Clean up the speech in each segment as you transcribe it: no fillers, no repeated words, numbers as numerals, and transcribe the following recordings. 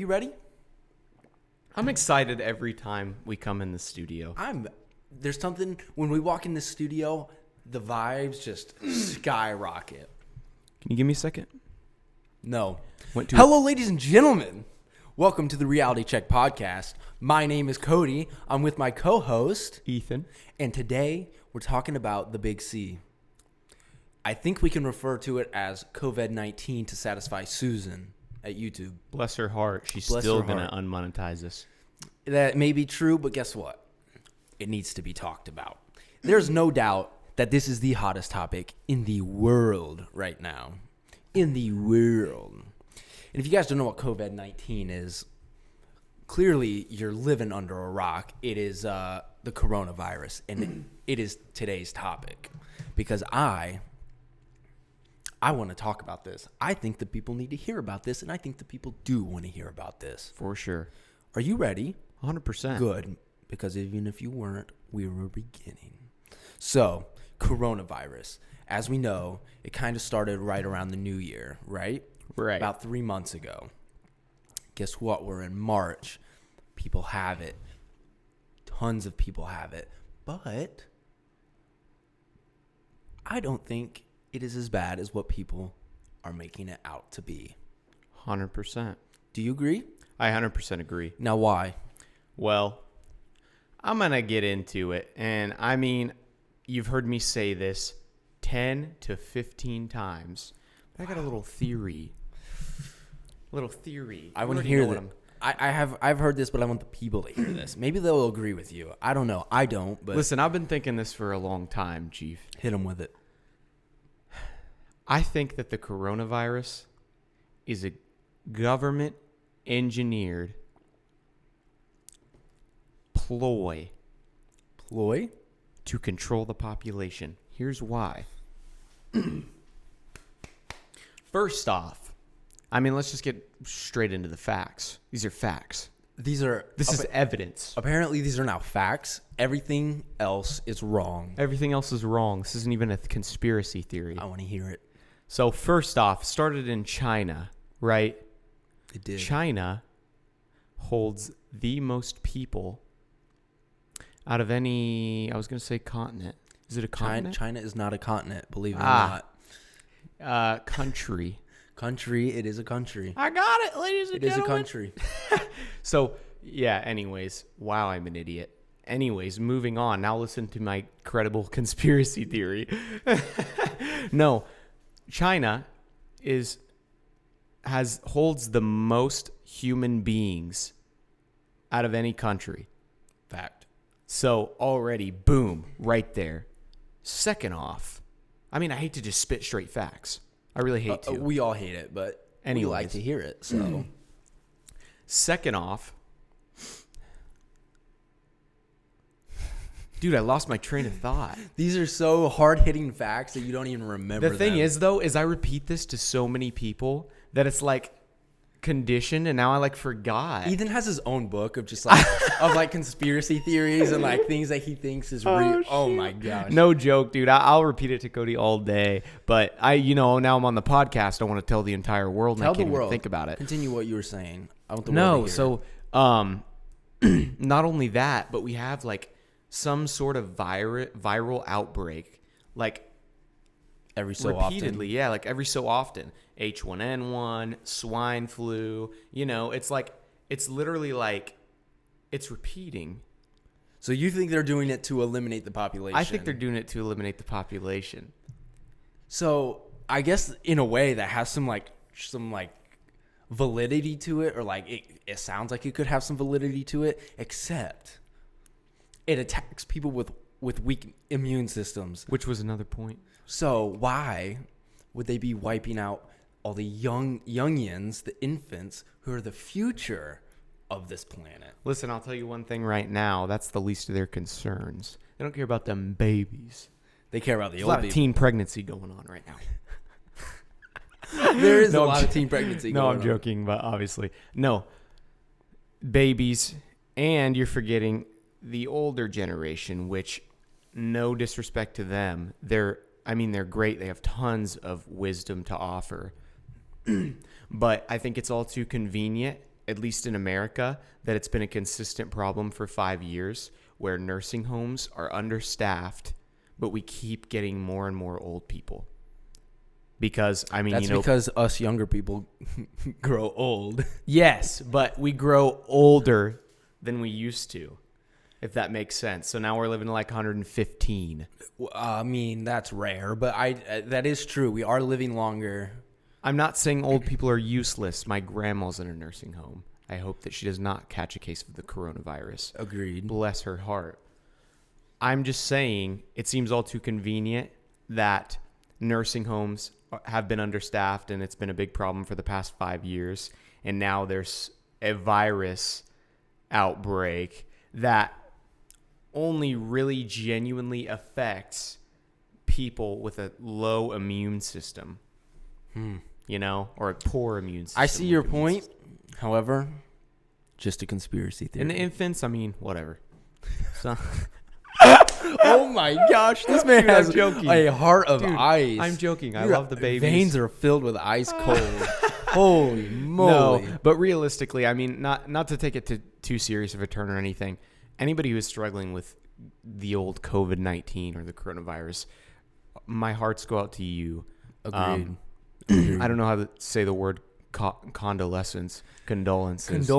You ready? I'm excited every time we come in the studio. There's something, when we walk in the studio, the vibes just skyrocket. Can you give me a second? No. Hello, ladies and gentlemen. Welcome to the Reality Check Podcast. My name is Cody. I'm with my co-host, Ethan. And today, we're talking about the Big C. I think we can refer to it as COVID-19 to satisfy Susan at YouTube. Bless her heart. She's still going to unmonetize this. That may be true, but guess what? It needs to be talked about. There's no doubt that this is the hottest topic in the world right now. In the world. And if you guys don't know what COVID-19 is, clearly you're living under a rock. It is the coronavirus, and it is today's topic because I want to talk about this. I think that people need to hear about this, and I think that people do want to hear about this. For sure. Are you ready? 100%. Good, because even if you weren't, we were beginning. So, coronavirus. As we know, it kind of started right around the new year, right? Right. About 3 months ago. Guess what? We're in March. People have it. Tons of people have it. But I don't think it is as bad as what people are making it out to be. 100%. Do you agree? I 100% agree. Now, why? Well, I'm going to get into it. And I mean, you've heard me say this 10 to 15 times. But I got a little theory. I want to hear that. I've heard this, but I want the people to hear this. Maybe they'll agree with you. I don't know. I don't. But listen, I've been thinking this for a long time, Chief. Hit them with it. I think that the coronavirus is a government-engineered ploy to control the population. Here's why. First off, I mean, let's just get straight into the facts. These are facts. This is evidence. Apparently, these are now facts. Everything else is wrong. Everything else is wrong. This isn't even a conspiracy theory. I want to hear it. So first off, started in China, right? It did. China holds the most people out of any, I was going to say continent. Is it a continent? China is not a continent, believe it or not. Country. Country, it is a country. I got it, ladies and gentlemen. It is a country. So, yeah, anyways. Wow, I'm an idiot. Anyways, moving on. Now listen to my credible conspiracy theory. No, China holds the most human beings out of any country. Fact. So already, boom, right there. Second off, I mean, I hate to just spit straight facts. I really hate to. We all hate it, but we like to hear it. So, second off, dude, I lost my train of thought. These are so hard-hitting facts that you don't even remember The thing is, though, is I repeat this to so many people that it's like conditioned, and now I like forgot. Ethan has his own book of just like of like conspiracy theories and like things that he thinks is real. Oh my gosh. No joke, dude. I'll repeat it to Cody all day. But now I'm on the podcast. I want to tell the entire world, and I can't even think about it. Continue what you were saying. I want the world to hear it. Not only that, but we have like some sort of viral outbreak, like every so repeatedly, often. Yeah, like every so often. H1N1, swine flu. It's literally like it's repeating. So you think they're doing it to eliminate the population? I think they're doing it to eliminate the population. So I guess in a way that has some validity to it, or like it sounds like it could have some validity to it, except it attacks people with weak immune systems. Which was another point. So why would they be wiping out all the youngins, the infants, who are the future of this planet? Listen, I'll tell you one thing right now. That's the least of their concerns. They don't care about them babies. They care about the There's old people. A lot of teen pregnancy going on right now. There is a lot of teen pregnancy going on. No, I'm joking, but obviously. No. Babies, and you're forgetting the older generation, which, no disrespect to them, they're great. They have tons of wisdom to offer. But I think it's all too convenient at least in America, that it's been a consistent problem for 5 years where nursing homes are understaffed, but we keep getting more and more old people. Because, I mean, That's because us younger people grow old. Yes, but we grow older than we used to, if that makes sense. So now we're living to like 115. I mean, that's rare, but that is true. We are living longer. I'm not saying old people are useless. My grandma's in a nursing home. I hope that she does not catch a case of the coronavirus. Agreed. Bless her heart. I'm just saying it seems all too convenient that nursing homes have been understaffed, and it's been a big problem for the past 5 years. And now there's a virus outbreak that only really genuinely affects people with a low immune system, you know, or a poor immune system. I see your point. However, just a conspiracy theory. And the infants, I mean, whatever. So, oh my gosh, this man Dude, has I'm joking. a heart of Dude, ice. I'm joking. I Your love the babies. Veins are filled with ice cold. Holy moly. No, but realistically, I mean, not to take it too serious of a turn or anything. Anybody who is struggling with the old COVID-19 or the coronavirus, my hearts go out to you. Agreed. I don't know how to say the word condolences. Condolences.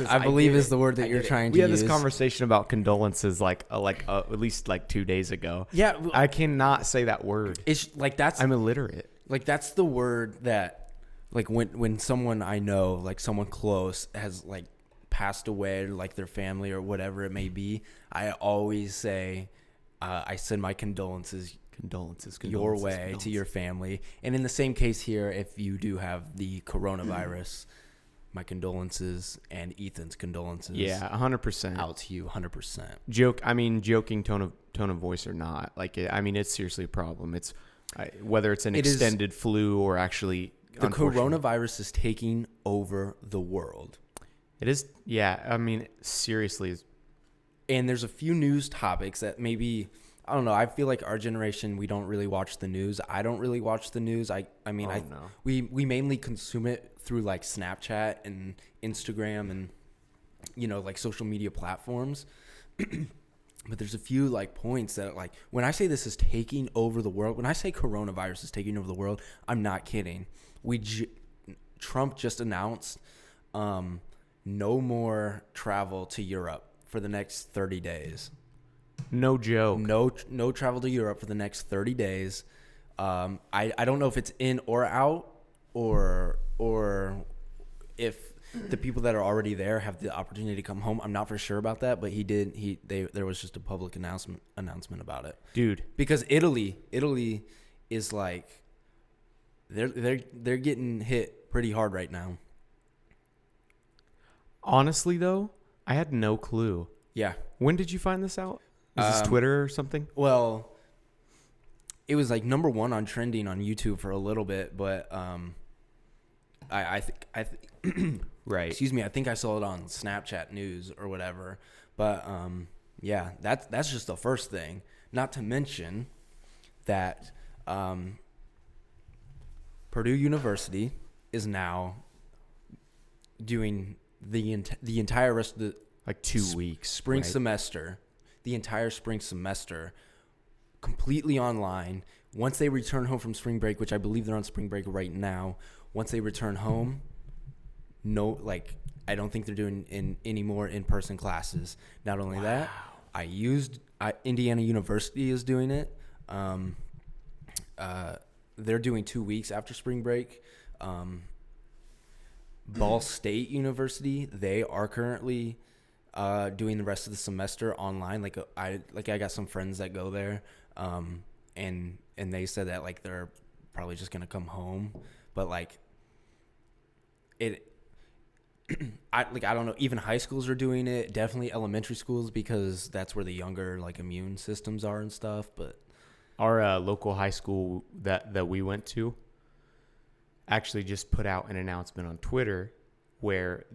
I believe is the word that you're trying to use. We had use. this conversation about condolences at least like 2 days ago. Yeah. I cannot say that word. It's like I'm illiterate. Like that's the word that like when someone I know, like someone close has like passed away, or like their family or whatever it may be, I always say I send my condolences your way to your family. And in the same case here, if you do have the coronavirus, my condolences and Ethan's condolences. Yeah, 100%. Out to you, 100%. Joking tone of voice or not. It's seriously a problem. It's whether it's an extended flu or actually the coronavirus is taking over the world. It is. Yeah, seriously. And there's a few news topics that maybe, I don't know. I feel like our generation, we don't really watch the news. I don't really watch the news. We mainly consume it through like Snapchat and Instagram and, like social media platforms. But there's a few like points that like, when I say this is taking over the world, when I say coronavirus is taking over the world, I'm not kidding. Trump just announced, no more travel to Europe for the next 30 days. No joke. No travel to Europe for the next 30 days. I don't know if it's in or out or if the people that are already there have the opportunity to come home. I'm not for sure about that, but there was just a public announcement about it. Dude, because Italy is like they're getting hit pretty hard right now. Honestly, though, I had no clue. Yeah. When did you find this out? Is this Twitter or something? Well, it was like number one on trending on YouTube for a little bit, but I think right. Excuse me. I think I saw it on Snapchat News or whatever. But yeah, that's just the first thing. Not to mention that Purdue University is now doing the entire rest of the like 2 weeks spring semester, the entire spring semester, completely online. Once they return home from spring break, which I believe they're on spring break right now, once they return home, I don't think they're doing any more in-person classes. Not only that, Indiana University is doing it. They're doing 2 weeks after spring break. Ball State University, they are currently doing the rest of the semester online. I got some friends that go there, and they said that like they're probably just gonna come home, but like it. I don't know. Even high schools are doing it. Definitely elementary schools, because that's where the younger like immune systems are and stuff. But our local high school that we went to actually just put out an announcement on Twitter where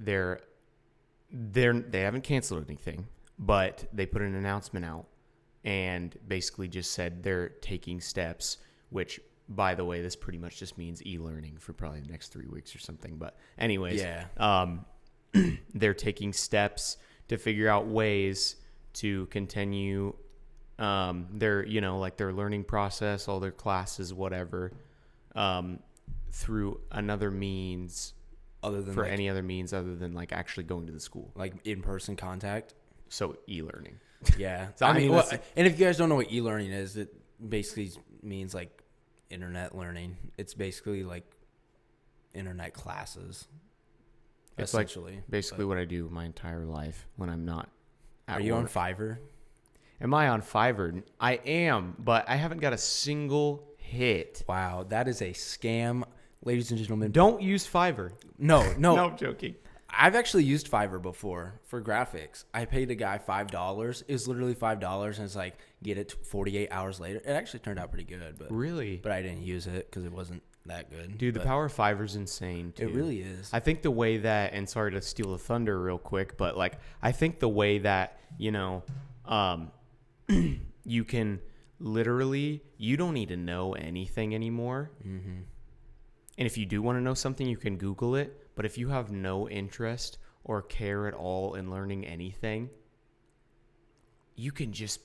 they haven't canceled anything, but they put an announcement out and basically just said they're taking steps, which by the way, this pretty much just means e-learning for probably the next 3 weeks or something. But anyways, they're taking steps to figure out ways to continue their, like their learning process, all their classes, whatever, through another means any other means other than like actually going to the school, like in-person contact. So e-learning. Yeah. So I mean, and if you guys don't know what e-learning is, it basically means like internet learning. It's basically like internet classes. It's essentially like basically what I do my entire life when I'm not at Are you work. on Fiverr? Am I on Fiverr? I am, but I haven't got a single hit. Wow, that is a scam, ladies and gentlemen. Don't use Fiverr. No, No, I'm joking. I've actually used Fiverr before for graphics. I paid a guy $5. It was literally $5, and it's like, get it 48 hours later. It actually turned out pretty good, but Really? But I didn't use it because it wasn't that good. Dude, the But power of Fiverr's insane, too. it really is. I think the way that, and sorry to steal the thunder real quick, but like, I think the way that, you can literally, you don't need to know anything anymore. Mm-hmm. And if you do want to know something, you can Google it. But if you have no interest or care at all in learning anything, you can just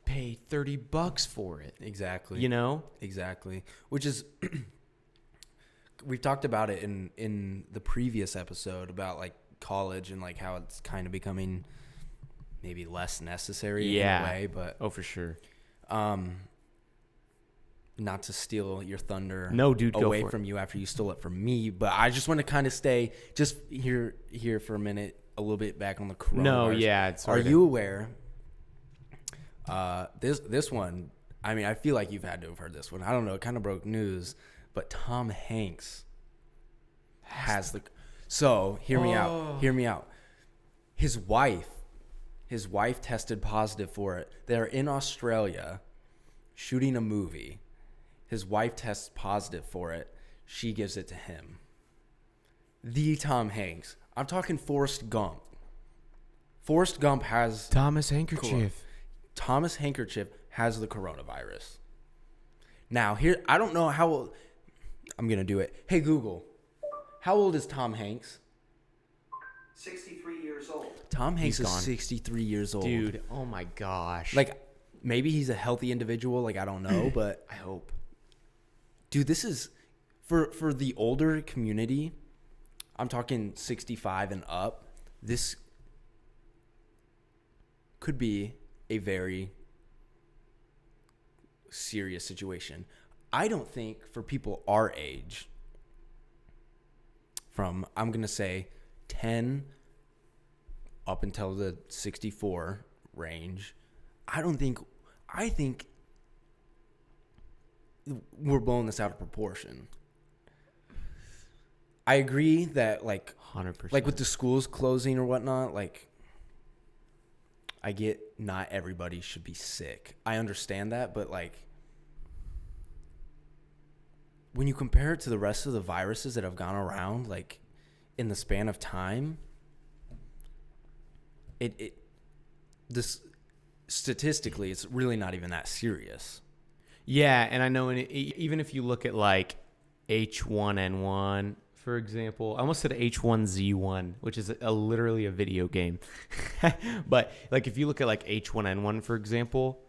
pay $30 for it. Exactly. Exactly. Which is, we've talked about it in the previous episode about like college and like how it's kind of becoming maybe less necessary in a way. But for sure. Not to steal your thunder away from you after you stole it from me, but I just want to kind of stay just here for a minute, a little bit back on the coronavirus. No, yeah. Are you aware? This one, I mean, I feel like you've had to have heard this one. I don't know. It kind of broke news, but Tom Hanks has the. So hear me out. Hear me out. His wife tested positive for it. They're in Australia shooting a movie. His wife tests positive for it. She gives it to him. The Tom Hanks. I'm talking Forrest Gump. Forrest Gump has... Thomas Handkerchief. Thomas Handkerchief has the coronavirus. Now, here, I don't know how old... I'm going to do it. Hey, Google. How old is Tom Hanks? 63 years old. Tom Hanks is 63 years old. Dude, oh my gosh. Like, maybe he's a healthy individual. Like, I don't know, but... I hope. Dude, this is for the older community. I'm talking 65 and up. This could be a very serious situation. I don't think for people our age, from I'm going to say 10 up until the 64 range, I think we're blowing this out of proportion. I agree that, like, 100%. like with the schools closing or whatnot, like, I get not everybody should be sick. I understand that, but, like, when you compare it to the rest of the viruses that have gone around, like, in the span of time, this statistically, it's really not even that serious. Yeah, and I know even if you look at like H1N1, for example, I almost said H1Z1, which is literally a video game. But like if you look at like H1N1, for example,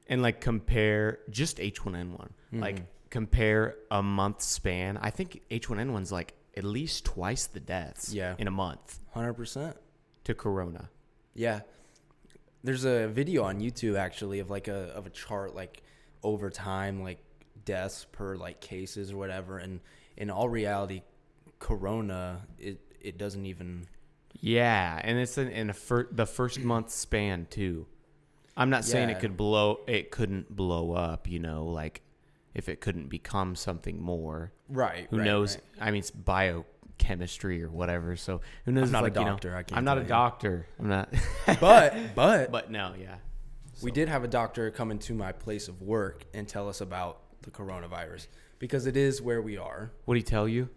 and like compare just H1N1, like compare a month span, I think H1N1's like at least twice the deaths in a month. 100%. To corona. Yeah. There's a video on YouTube actually of like a chart like over time, like deaths per like cases or whatever, and in all reality, corona it doesn't even. Yeah, and it's in the first month span too. I'm not saying it couldn't blow up, like if it couldn't become something more. Right. Who knows? Right. I mean, it's biochemistry or whatever. So who knows? I'm not like, a doctor. I can't. I'm not a doctor. I'm not. But no, yeah. We did have a doctor come into my place of work and tell us about the coronavirus because it is where we are. What did he tell you?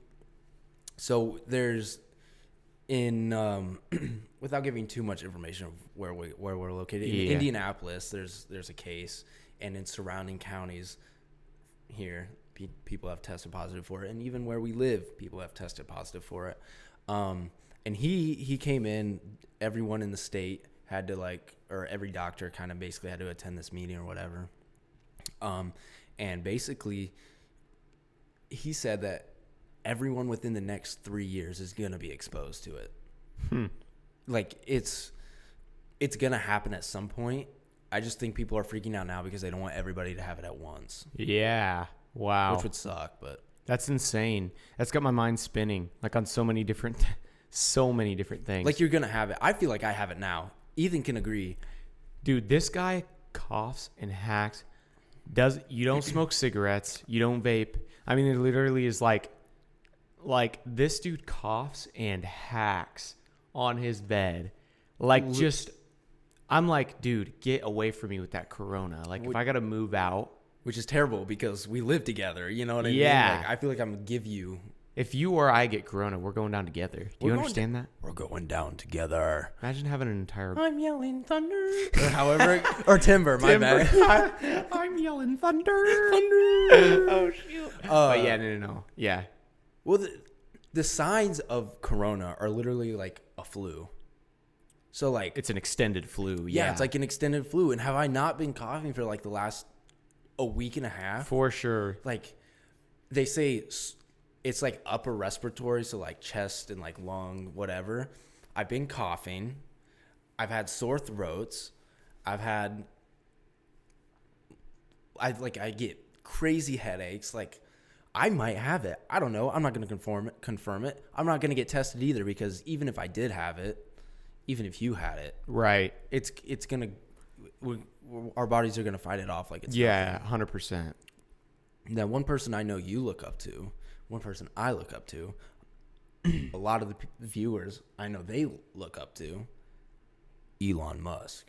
So there's without giving too much information of where we're located in Indianapolis, there's a case, and in surrounding counties here people have tested positive for it, and even where we live, people have tested positive for it. And he came in. Everyone in the state had to or every doctor kind of basically had to attend this meeting or whatever. And basically, he said that everyone within the next 3 years is gonna be exposed to it. It's gonna happen at some point. I just think people are freaking out now because they don't want everybody to have it at once. Yeah. Wow. Which would suck, but that's insane. That's got my mind spinning on so many different things. You're gonna have it. I feel like I have it now. Ethan can agree. Dude, this guy coughs and hacks. You don't smoke cigarettes. You don't vape. I mean, it literally is like this dude coughs and hacks on his bed. I'm like, dude, get away from me with that corona. If I got to move out. Which is terrible because we live together. You know what I mean? Yeah. I feel like I'm going to give you. If you or I get corona, we're going down together. Do you understand that? We're going down together. Imagine having an entire... I'm yelling thunder. Or however... Or timber, my bad. I'm yelling thunder. Oh, shoot. But yeah, no. Yeah. Well, the signs of corona are literally like a flu. So it's an extended flu. Yeah, it's like an extended flu. And have I not been coughing for the last a week and a half? For sure. They say it's upper respiratory, so chest and lung, whatever. I've been coughing. I've had sore throats. I get crazy headaches. I might have it. I don't know. I'm not going to confirm it. I'm not going to get tested either because even if I did have it, even if you had it, right? It's going to, our bodies are going to fight it off like it's nothing. 100%. Now, one person I know you look up to, one person I look up to, a lot of the viewers I know they look up to, Elon Musk.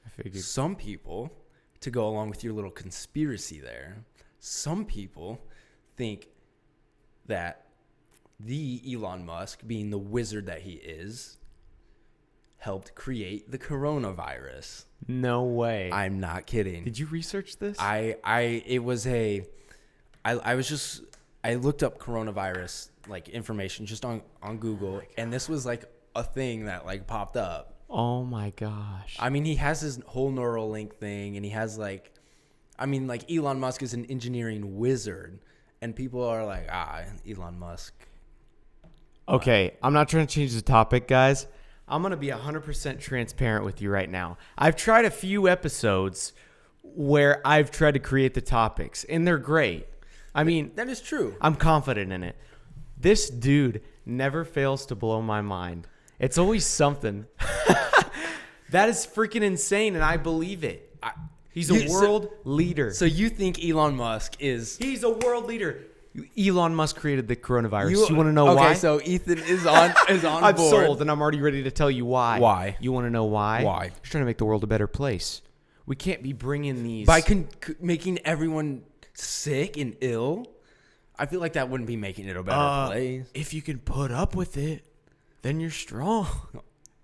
I figured. Some people, to go along with your little conspiracy there, some people think that the Elon Musk, being the wizard that he is, helped create the coronavirus. No way. I'm not kidding. Did you research this? I looked up coronavirus information just on Google, and this was a thing that popped up. Oh my gosh. I mean, he has his whole Neuralink thing, and he has Elon Musk is an engineering wizard, and people are Elon Musk. Okay, I'm not trying to change the topic, guys. I'm going to be 100% transparent with you right now. I've tried a few episodes where I've tried to create the topics, and they're great. I mean, that is true. I'm confident in it. This dude never fails to blow my mind. It's always something. That is freaking insane, and I believe it. He's a world leader. So you think Elon Musk is... He's a world leader. Elon Musk created the coronavirus. You want to know why? Okay, so Ethan is on I'm board. sold, and I'm already ready to tell you why. Why? You want to know why? Why? He's trying to make the world a better place. We can't be bringing these... By making everyone sick and ill? I feel like that wouldn't be making it a better place. If you can put up with it, then you're strong.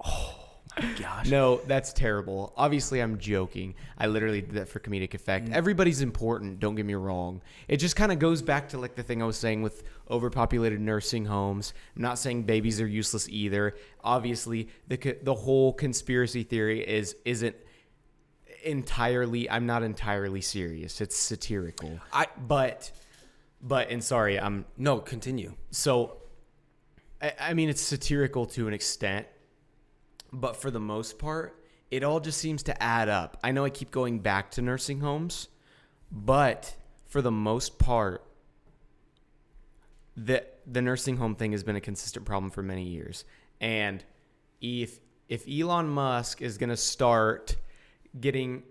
Oh, my gosh. No, that's terrible. Obviously, I'm joking. I literally did that for comedic effect. Everybody's important, don't get me wrong. It just kind of goes back to the thing I was saying with overpopulated nursing homes. I'm not saying babies are useless either. Obviously, the whole conspiracy theory isn't entirely... I'm not entirely serious. It's satirical. No, continue. So, I mean, it's satirical to an extent, but for the most part, it all just seems to add up. I know I keep going back to nursing homes, but for the most part, the nursing home thing has been a consistent problem for many years. And if Elon Musk is going to start getting...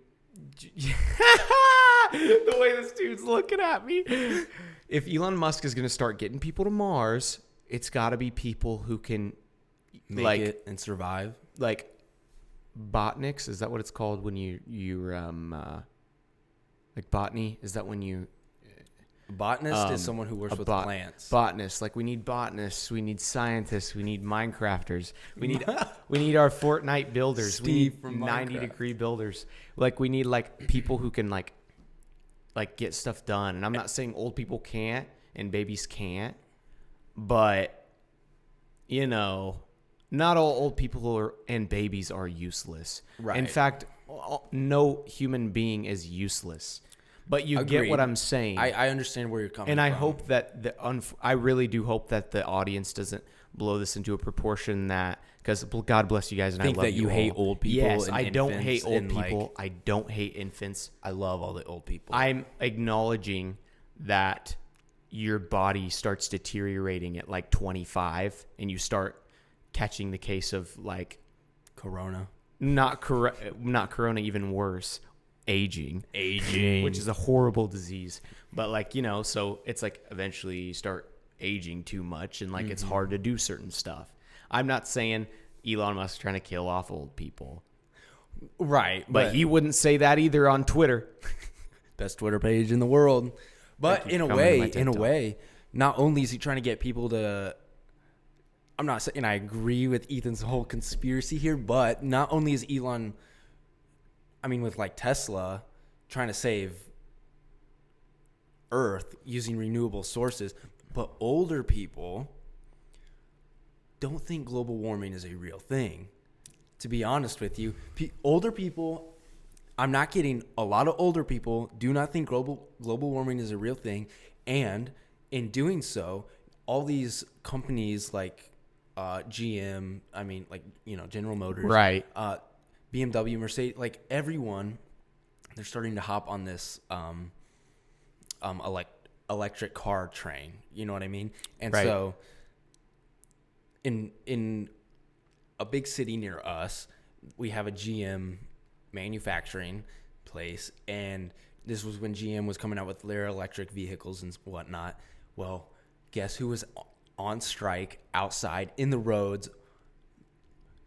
the way this dude's looking at me. If Elon Musk is going to start getting people to Mars, it's got to be people who can make it and survive. Botanics, is that what it's called when you're botany? Is that when you... Botanist is someone who works with plants. Botanist, we need botanists, we need scientists, we need Minecrafters, we need our Fortnite builders, Steve we need from 90-degree builders. We need people who can like get stuff done. And I'm not saying old people can't and babies can't, but you know, not all old people and babies are useless. Right. In fact, no human being is useless. But you get what I'm saying. I understand where you're coming from. And I hope that I really do hope that the audience doesn't blow this into a proportion that, because God bless you guys and I love you. Think that you hate old people. Yes, and I don't hate old and, people. Like, I don't hate infants. I love all the old people. I'm acknowledging that your body starts deteriorating at like 25 and you start catching the case of like Corona. Not corona, even worse. Aging, which is a horrible disease. But like, you know, so it's like eventually you start aging too much and like it's hard to do certain stuff. I'm not saying Elon Musk trying to kill off old people. Right. But he wouldn't say that either on Twitter. Best Twitter page in the world. But in a way, not only is he trying to get people to, I'm not saying I agree with Ethan's whole conspiracy here, but not only is Elon, I mean, with like Tesla trying to save Earth using renewable sources, but older people don't think global warming is a real thing. To be honest with you, older people, I'm not kidding, a lot of older people do not think global warming is a real thing. And in doing so, all these companies like GM, I mean, like, you know, General Motors, right? BMW, Mercedes, like everyone, they're starting to hop on this electric car train. You know what I mean? And right. So in a big city near us, we have a GM manufacturing place, and this was when GM was coming out with their electric vehicles and whatnot. Well, guess who was on strike outside in the roads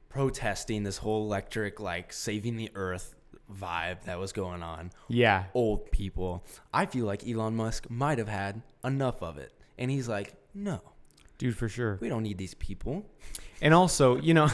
protesting this whole electric, like, saving the earth vibe that was going on? Yeah. Old people. I feel like Elon Musk might have had enough of it. And he's like, no. Dude, for sure. We don't need these people. And also, you know,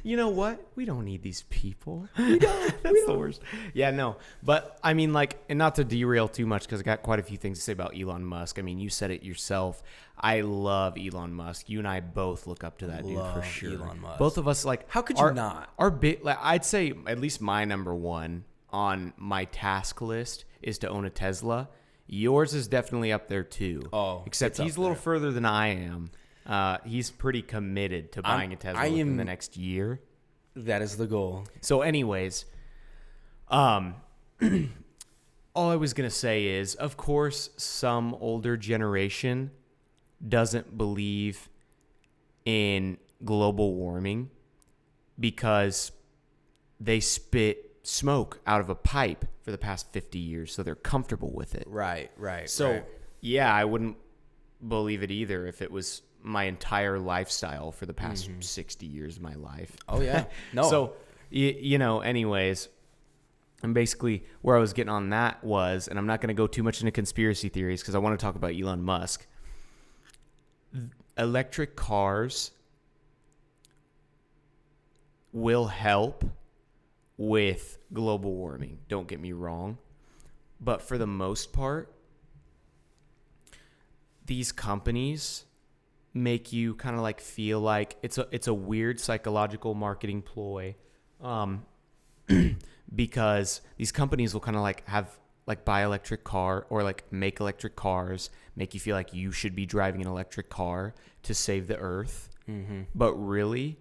you know what? We don't need these people. That's the worst. Yeah, no. But, I mean, like, and not to derail too much, because I got quite a few things to say about Elon Musk. I mean, you said it yourself. I love Elon Musk. You and I both look up to that dude for sure. Elon Musk. Both of us, like, how could you not? Our big, like, I'd say at least my number one on my task list is to own a Tesla. Yours is definitely up there too. Oh, except he's a little further than I am. He's pretty committed to buying a Tesla in the next year. That is the goal. So, anyways, all I was gonna say is, of course, some older generation doesn't believe in global warming because they spit smoke out of a pipe for the past 50 years, so they're comfortable with it. Right. So, yeah, I wouldn't believe it either if it was my entire lifestyle for the past 60 years of my life. Oh, yeah. No. So, you know, anyways, and basically where I was getting on that was, and I'm not going to go too much into conspiracy theories because I want to talk about Elon Musk. Electric cars will help with global warming. Don't get me wrong. But for the most part, these companies make you kind of like feel like it's a weird psychological marketing ploy, because these companies will kind of like have like buy electric car or like make electric cars, make you feel like you should be driving an electric car to save the earth. Mm-hmm. But really,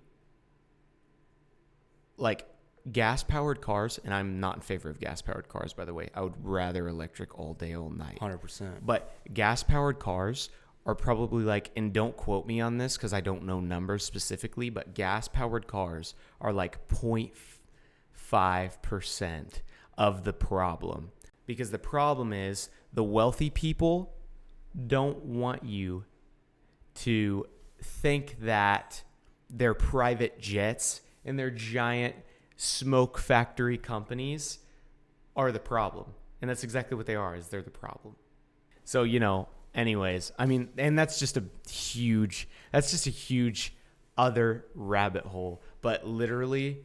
like, gas-powered cars, and I'm not in favor of gas-powered cars, by the way. I would rather electric all day, all night. 100%. But gas-powered cars are probably like, and don't quote me on this because I don't know numbers specifically, but gas-powered cars are like 0.5% of the problem. Because the problem is the wealthy people don't want you to think that their private jets and their giant smoke factory companies are the problem. And that's exactly what they are, is they're the problem. So, you know, anyways, I mean, and that's just a huge other rabbit hole. But literally,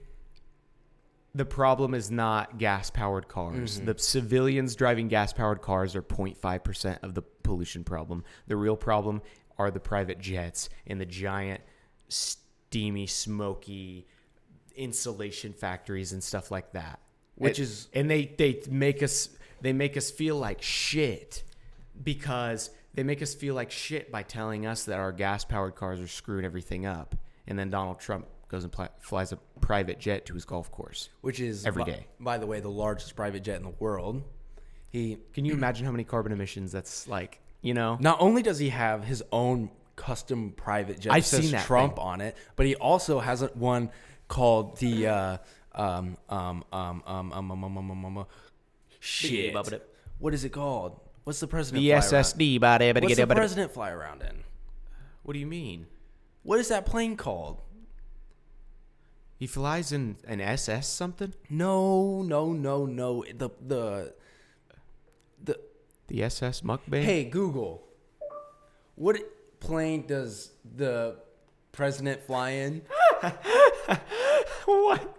the problem is not gas-powered cars. The civilians driving gas-powered cars are 0.5% of the pollution problem. The real problem are the private jets and the giant, steamy, smoky insulation factories and stuff like that. And they make us feel like shit because they make us feel like shit by telling us that our gas-powered cars are screwing everything up. And then Donald Trump goes and flies a private jet to his golf course, which is every day. By the way, the largest private jet in the world. Can you imagine how many carbon emissions that's like? Not only does he have his own custom private jet, I've that says seen that Trump thing on it, but he also has one called the shit. What is it called? What's the president? The SSD, What's the president fly around in? What do you mean? What is that plane called? He flies in an SS something? No. The SS Mukbang? Hey, Google. What plane does the president fly in? What?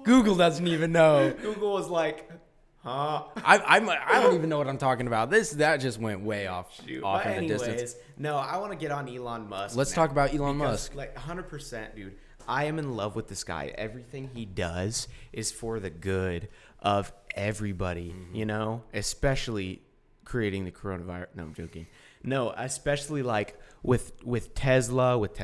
Google doesn't even know. Google was like, huh? I don't even know what I'm talking about. That just went way off in the distance. No, I want to get on Elon Musk. Let's talk about Elon Musk. Like 100%, dude. I am in love with this guy. Everything he does is for the good of everybody, especially creating the coronavirus. No, I'm joking. No, especially like with Tesla, what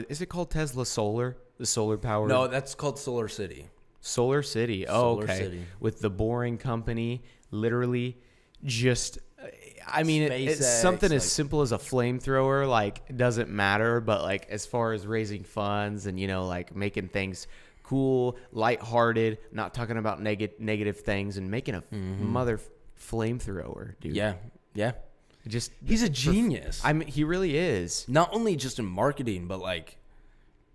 is it called? Tesla Solar? The solar power? No, that's called Solar City. Solar City. Oh, Solar okay. City. With the Boring Company, literally just, it's SpaceX, something as simple as a flamethrower. Like, it doesn't matter, but like as far as raising funds and like making things cool, lighthearted, not talking about negative things, and making a mother flamethrower, dude. Yeah. He's a genius. He really is. Not only just in marketing, but like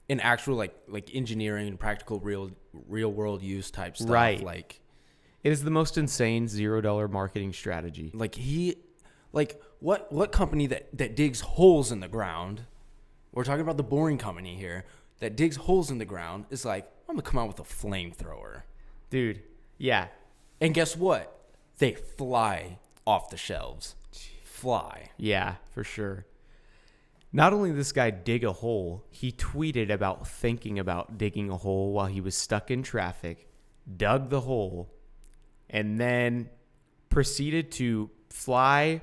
in actual like engineering and practical real world use type stuff. Right. Like, it is the most insane $0 marketing strategy. Like what company that digs holes in the ground? We're talking about the Boring Company here that digs holes in the ground. Is like, I'm gonna come out with a flamethrower, dude. Yeah. And guess what? They fly off the shelves. Fly. Yeah, for sure. Not only did this guy dig a hole, he tweeted about thinking about digging a hole while he was stuck in traffic, dug the hole, and then proceeded to fly,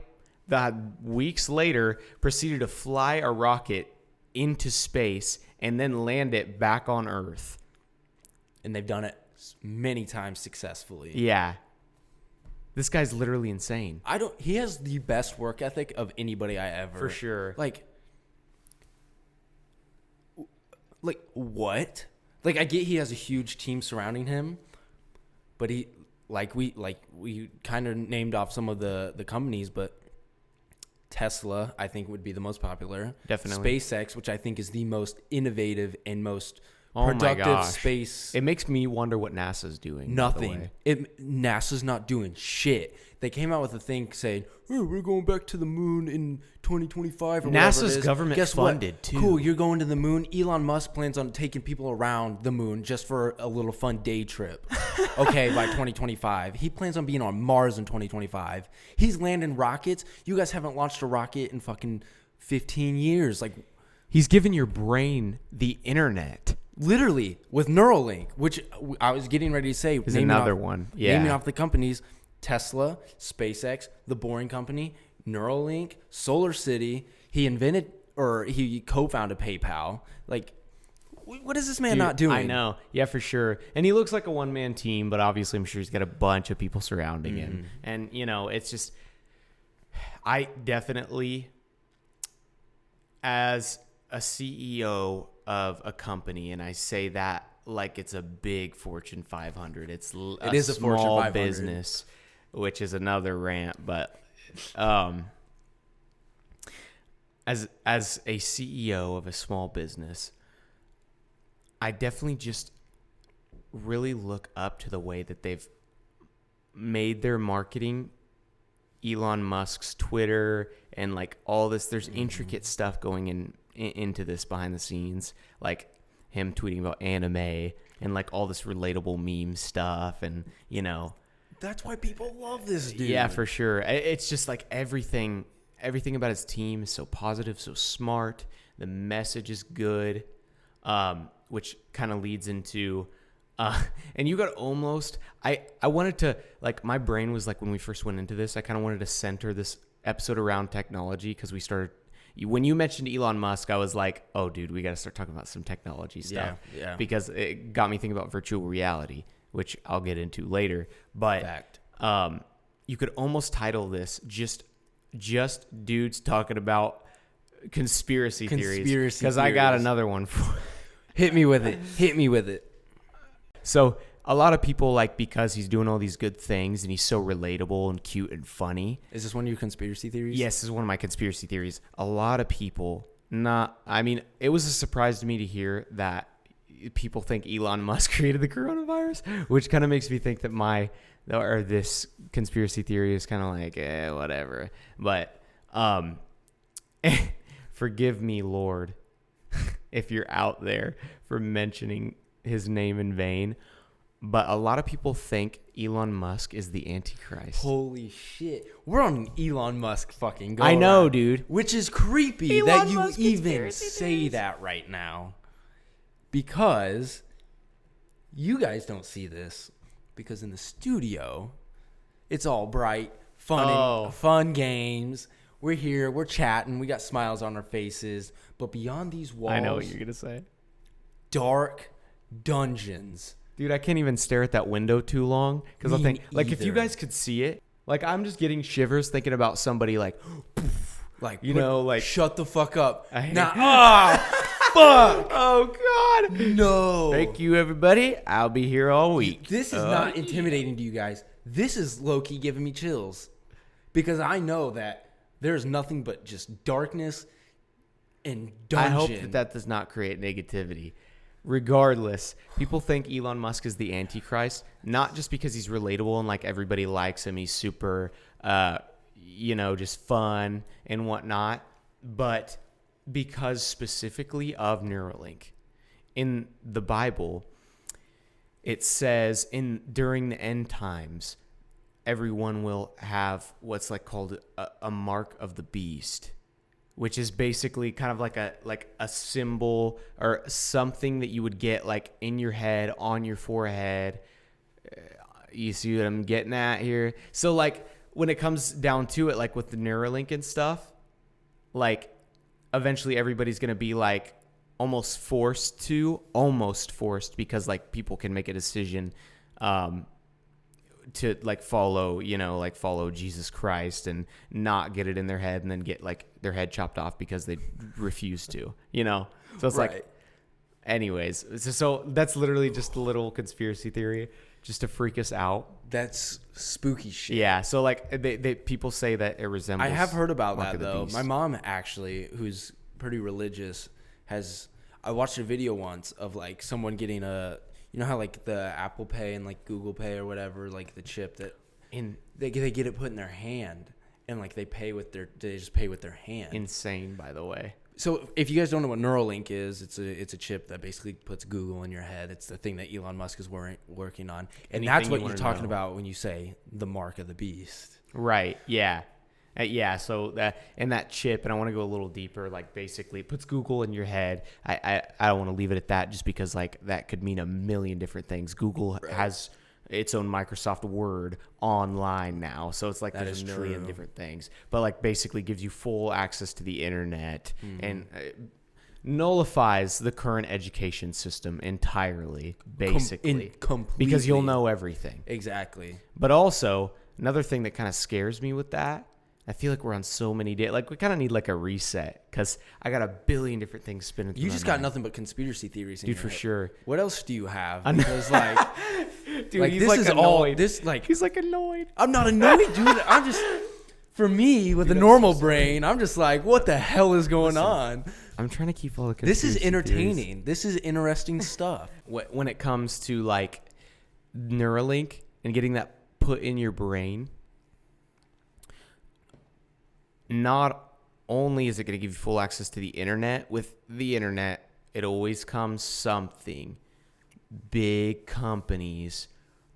weeks later, proceeded to fly a rocket into space and then land it back on Earth. And they've done it many times successfully. Yeah. This guy's literally insane. He has the best work ethic of anybody I ever. For sure. Like what? Like, I get he has a huge team surrounding him, but we kind of named off some of the companies, but Tesla, I think, would be the most popular. Definitely. SpaceX, which I think is the most innovative and most productive space. It makes me wonder what NASA's doing. Nothing. NASA's not doing shit. They came out with a thing saying, "Hey, we're going back to the moon in 2025." Or NASA's government funded too. Cool, you're going to the moon. Elon Musk plans on taking people around the moon just for a little fun day trip. Okay, by 2025. He plans on being on Mars in 2025. He's landing rockets. You guys haven't launched a rocket in fucking 15 years. Like, he's giving your brain the internet. Literally, with Neuralink, which I was getting ready to say. Is another one. Yeah. Naming off the companies: Tesla, SpaceX, The Boring Company, Neuralink, Solar City. He co-founded PayPal. Like, what is this man not doing? I know. Yeah, for sure. And he looks like a one-man team, but obviously I'm sure he's got a bunch of people surrounding him. And, it's just, I definitely, as a CEO of a company, and I say that like it's a big Fortune 500. It is a Fortune small 500 business, which is another rant. But as a CEO of a small business, I definitely just really look up to the way that they've made their marketing. Elon Musk's Twitter and like all this, there's intricate stuff going into this behind the scenes. Like, him tweeting about anime and like all this relatable meme stuff, and That's why people love this dude. Yeah, for sure. It's just like everything about his team is so positive, so smart. The message is good, which kind of leads into, and you got almost, I wanted to, like, my brain was like, when we first went into this, I kind of wanted to center this episode around technology, because we started, when you mentioned Elon Musk, I was like, oh, dude, we got to start talking about some technology stuff. Yeah. Because it got me thinking about virtual reality, which I'll get into later. But Fact. You could almost title this just dudes talking about conspiracy theories. Because I got another one for Hit me with it. So a lot of people, like, because he's doing all these good things and he's so relatable and cute and funny. Is this one of your conspiracy theories? Yes, this is one of my conspiracy theories. A lot of people, it was a surprise to me to hear that people think Elon Musk created the coronavirus, which kind of makes me think that this conspiracy theory is kind of like, whatever. But forgive me, Lord, if you're out there for mentioning his name in vain. But a lot of people think Elon Musk is the Antichrist. Holy shit. We're on an Elon Musk fucking go I know, around, dude. Which is creepy Elon that you Musk even conspiracy say theories. that right now. Because you guys don't see this. Because in the studio, it's all bright, fun games. We're here, we're chatting, we got smiles on our faces. But beyond these walls, I know what you're going to say. Dark dungeons. Dude, I can't even stare at that window too long. Because I'll Me think, like, if you either. guys could see it, like, I'm just getting shivers thinking about somebody, like, Like, like, shut the fuck up. I hate Fuck. Oh, God. No. Thank you, everybody. I'll be here all week. This is not intimidating to you guys. This is low-key giving me chills. Because I know that there's nothing but just darkness and dungeon. I hope that does not create negativity. Regardless, people think Elon Musk is the Antichrist, not just because he's relatable and like everybody likes him. He's super, just fun and whatnot, but because specifically of Neuralink. In the Bible, it says during the end times, everyone will have what's like called a mark of the beast, which is basically kind of like a symbol or something that you would get like in your head, on your forehead. You see what I'm getting at here? So like when it comes down to it, like with the Neuralink and stuff, like eventually everybody's going to be like almost forced because like people can make a decision to like follow Jesus Christ and not get it in their head and then get like their head chopped off because they refuse to, So it's Right. like, anyways, so that's literally just a little conspiracy theory just to freak us out. That's spooky shit. Yeah. So like they people say that it resembles. I have heard about Mark that of the though. Beast. My mom actually, who's pretty religious, I watched a video once of like someone getting how like the Apple Pay and like Google Pay or whatever, like the chip that they get it put in their hand and like they just pay with their hand. Insane, by the way. So if you guys don't know what Neuralink is, it's a chip that basically puts Google in your head. It's the thing that Elon Musk is working on, and that's what you're talking about when you say the mark of the beast. Right. Yeah. So that chip, and I want to go a little deeper. Like basically, it puts Google in your head. I don't want to leave it at that, just because like that could mean a million different things. Google has its own Microsoft Word online now, so it's like That there's is a million true. different things. But like basically gives you full access to the internet and nullifies the current education system entirely, basically, completely. because you'll know everything. Exactly. But also another thing that kind of scares me with that, I feel like we're on so many days. Like we kind of need like a reset, because I got a billion different things spinning through You my just got mind. nothing but conspiracy theories, in Dude, your for head. sure. What else do you have? I know. Because like, Dude, like he's this like is annoyed. all this like. He's like annoyed. I'm not annoyed, dude. I'm just, for me with a normal brain, I'm just like, what the hell is going on? I'm trying to keep all the This is conspiracy entertaining. theories. This is interesting stuff. When it comes to like Neuralink and getting that put in your brain, not only is it going to give you full access to the internet, with the internet, it always comes something. Big companies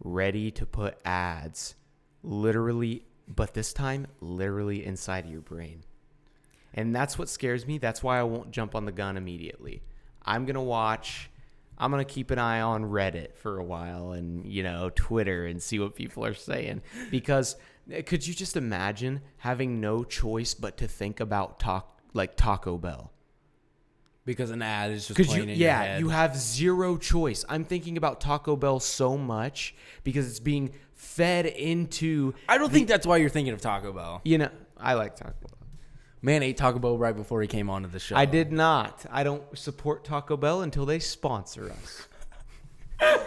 ready to put ads literally, but this time literally inside of your brain. And that's what scares me. That's why I won't jump on the gun immediately. I'm going to keep an eye on Reddit for a while and, Twitter and see what people are saying. Because could you just imagine having no choice but to think about Taco Bell? Because an ad is just playing in your head. You have zero choice. I'm thinking about Taco Bell so much because it's being fed into... I don't think that's why you're thinking of Taco Bell. I like Taco Bell. Man ate Taco Bell right before he came onto the show. I did not. I don't support Taco Bell until they sponsor us.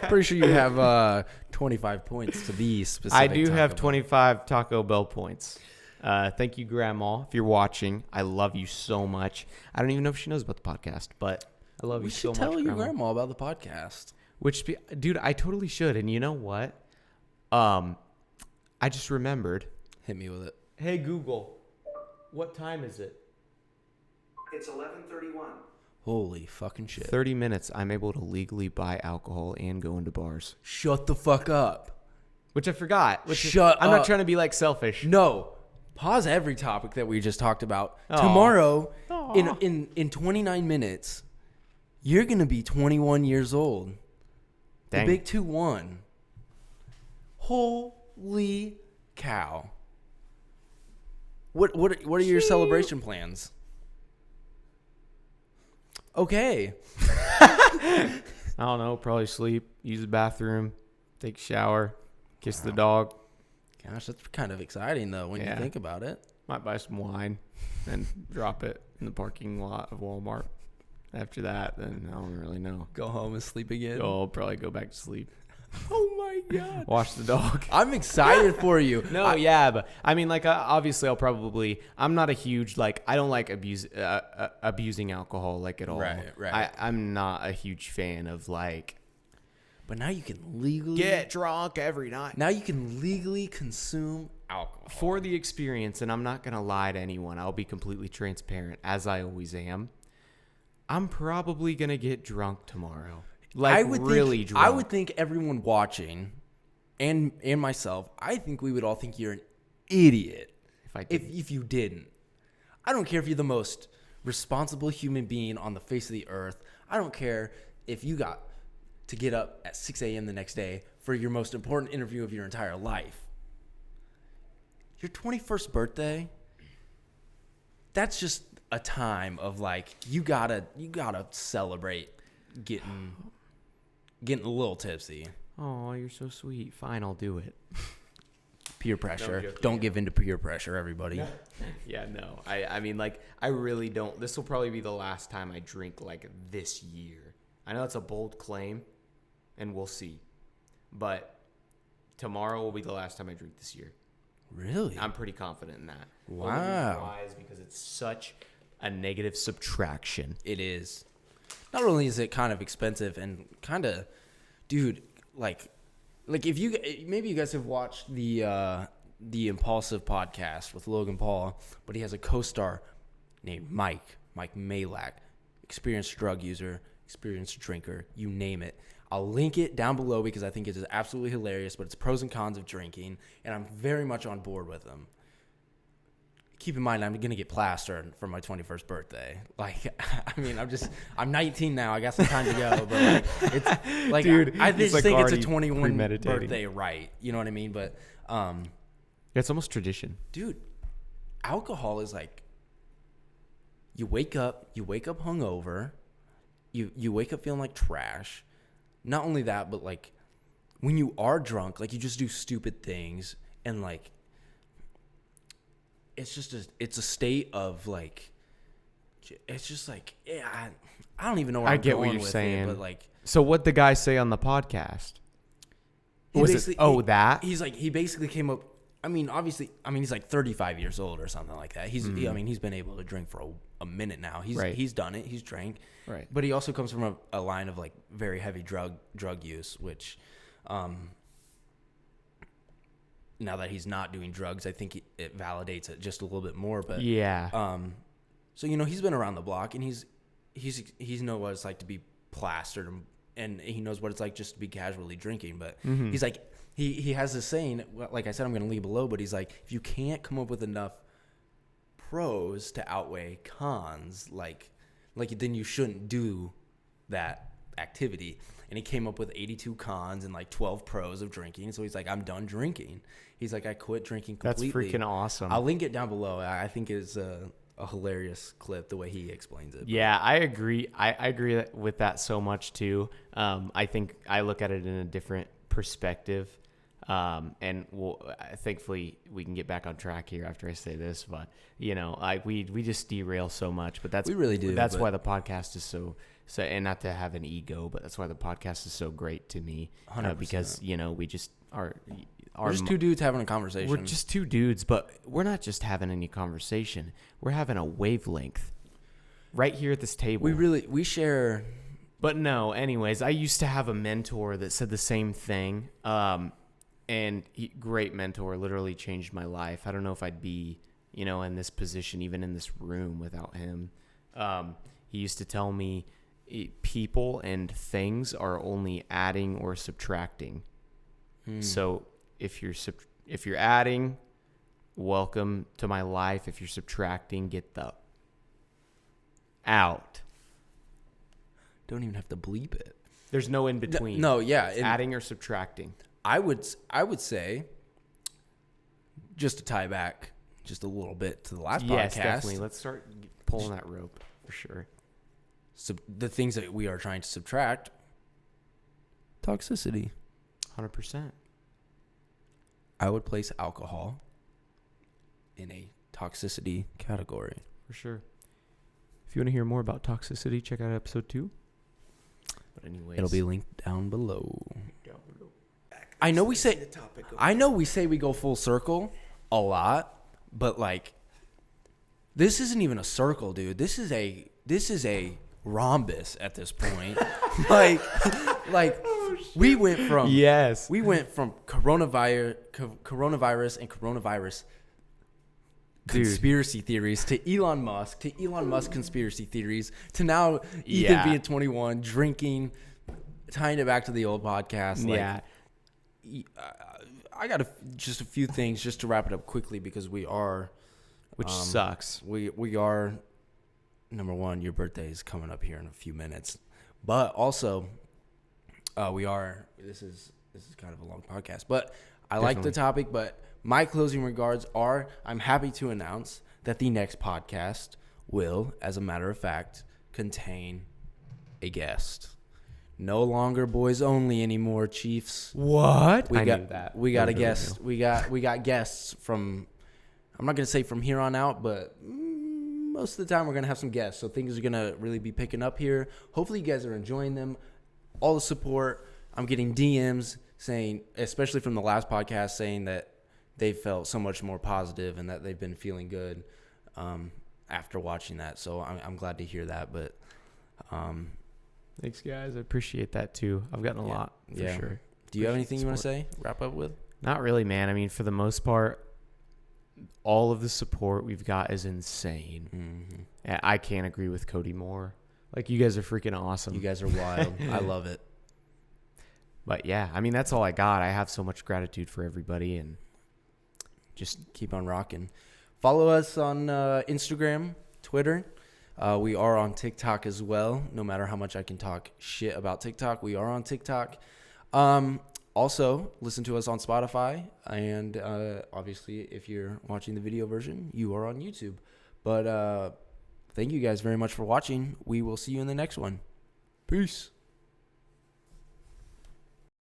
Pretty sure you have 25 points to be specific. I do Taco have Bell. 25 Taco Bell points. Thank you, Grandma, if you're watching. I love you so much. I don't even know if she knows about the podcast, but I love you so much, tell your Grandma. grandma about the podcast. Dude, I totally should. And you know what? I just remembered. Hit me with it. Hey, Google, what time is it? It's 11:31. Holy fucking shit. 30 minutes. I'm able to legally buy alcohol and go into bars. Shut the fuck up. Which I forgot. I'm not trying to be selfish. No. Pause every topic that we just talked about. Aw. Tomorrow, Aw. in 29 minutes, you're going to be 21 years old. Dang. The big 2-1. Holy cow. What are your celebration plans? Okay. I don't know. Probably sleep, use the bathroom, take a shower, kiss the dog. Gosh, that's kind of exciting, though, when you think about it. Might buy some wine and drop it in the parking lot of Walmart. After that, then I don't really know. Go home and sleep again. I'll probably go back to sleep. Oh, my God. Watch the dog. I'm excited for you. But I mean, obviously I'm not a huge, I don't like abusing alcohol, at all. Right. I'm not a huge fan of, But now you can legally... get drunk every night. Now you can legally consume alcohol. For the experience, and I'm not going to lie to anyone, I'll be completely transparent, as I always am. I'm probably going to get drunk tomorrow. Drunk. I would think everyone watching, and myself, I think we would all think you're an idiot if you didn't. I don't care if you're the most responsible human being on the face of the earth. I don't care if you got to get up at 6 a.m. the next day for your most important interview of your entire life. Your 21st birthday, that's just a time of you gotta celebrate getting a little tipsy. Oh, you're so sweet. Fine, I'll do it. Peer pressure. Don't give in to peer pressure, everybody. Yeah, no. I mean, I really don't. This will probably be the last time I drink this year. I know it's a bold claim, and we'll see. But tomorrow will be the last time I drink this year. Really? I'm pretty confident in that. Wow. Only reason why is because it's such a negative subtraction. It is. Not only is it kind of expensive and kind of, dude, if you maybe you guys have watched the Impulsive podcast with Logan Paul, but he has a co-star named Mike Malak, experienced drug user, experienced drinker, you name it. I'll link it down below because I think it is absolutely hilarious, but it's pros and cons of drinking, and I'm very much on board with them. Keep in mind, I'm going to get plastered for my 21st birthday. I'm 19 now. I got some time to go, but it's dude, I just think it's a 21 premeditating. birthday, right? You know what I mean? But, it's almost tradition. Dude, alcohol is you wake up hungover, you wake up feeling like trash. Not only that, but when you are drunk, you just do stupid things, and it's a state of it's just I don't even know where I I'm get going what you're with saying. it, but so what'd the guy say on the podcast? That? He's he basically came up. Obviously, he's 35 years old or something like that. He's been able to drink for a minute now. He's done it. He's drank. Right. But he also comes from a line of very heavy drug use, which now that he's not doing drugs, I think it validates it just a little bit more. But yeah. So he's been around the block, and he's he knows what it's like to be plastered, and he knows what it's like just to be casually drinking. But Mm-hmm. he's like, he has this saying, like I said, I'm going to leave below, but he's like, if you can't come up with enough pros to outweigh cons, like then you shouldn't do that activity. And he came up with 82 cons and like 12 pros of drinking. So he's like, I'm done drinking. He's like, I quit drinking completely. That's freaking awesome. I'll link it down below. I think it's a hilarious clip the way he explains it. Yeah, I agree. I agree with that so much too. I think I look at it in a different perspective. And thankfully we can get back on track here after I say this, but we just derail so much, but we really do. That's why the podcast is so, and not to have an ego, but that's why the podcast is so great to me, 100%. Because, we just are, we're just two dudes having a conversation. We're just two dudes, but we're not just having any conversation. We're having a wavelength right here at this table. We share. But no, anyways, I used to have a mentor that said the same thing. And great mentor, literally changed my life. I don't know if I'd be, in this position, even in this room without him. He used to tell me people and things are only adding or subtracting. So if you're adding, welcome to my life. If you're subtracting, get the out. Don't even have to bleep it. There's no in between. No, yeah. Adding or subtracting. I would say, just to tie back just a little bit to the last podcast. Yes, definitely. Let's start pulling that rope for sure. So the things that we are trying to subtract, toxicity. 100%. I would place alcohol in a toxicity category. For sure. If you want to hear more about toxicity, check out episode 2. But anyways, it'll be linked down below. I know we say we go full circle a lot, but like this isn't even a circle, dude. This is a rhombus at this point. like we went from coronavirus and coronavirus conspiracy theories to Elon Musk conspiracy theories to now Ethan being 21, drinking, tying it back to the old podcast. Like, I got just a few things just to wrap it up quickly because we are, which sucks. We are, number one, your birthday is coming up here in a few minutes, but also we are. This is kind of a long podcast, but I like the topic. But my closing regards are: I'm happy to announce that the next podcast will, as a matter of fact, contain a guest. No longer boys only anymore, Chiefs. What? We got a guest. We got guests from, I'm not going to say from here on out, but most of the time we're going to have some guests. So things are going to really be picking up here. Hopefully you guys are enjoying them. All the support. I'm getting DMs saying, especially from the last podcast, saying that they felt so much more positive and that they've been feeling good after watching that. So I'm glad to hear that. But thanks, guys. I appreciate that, too. I've gotten a lot, for sure. Do you have anything you want to say? Wrap up with? Not really, man. I mean, for the most part, all of the support we've got is insane. Mm-hmm. I can't agree with Cody more. Like, you guys are freaking awesome. You guys are wild. I love it. But, yeah, I mean, that's all I got. I have so much gratitude for everybody, and just keep on rocking. Follow us on Instagram, Twitter. We are on TikTok as well. No matter how much I can talk shit about TikTok, we are on TikTok. Also, listen to us on Spotify. And obviously, if you're watching the video version, you are on YouTube. But thank you guys very much for watching. We will see you in the next one. Peace.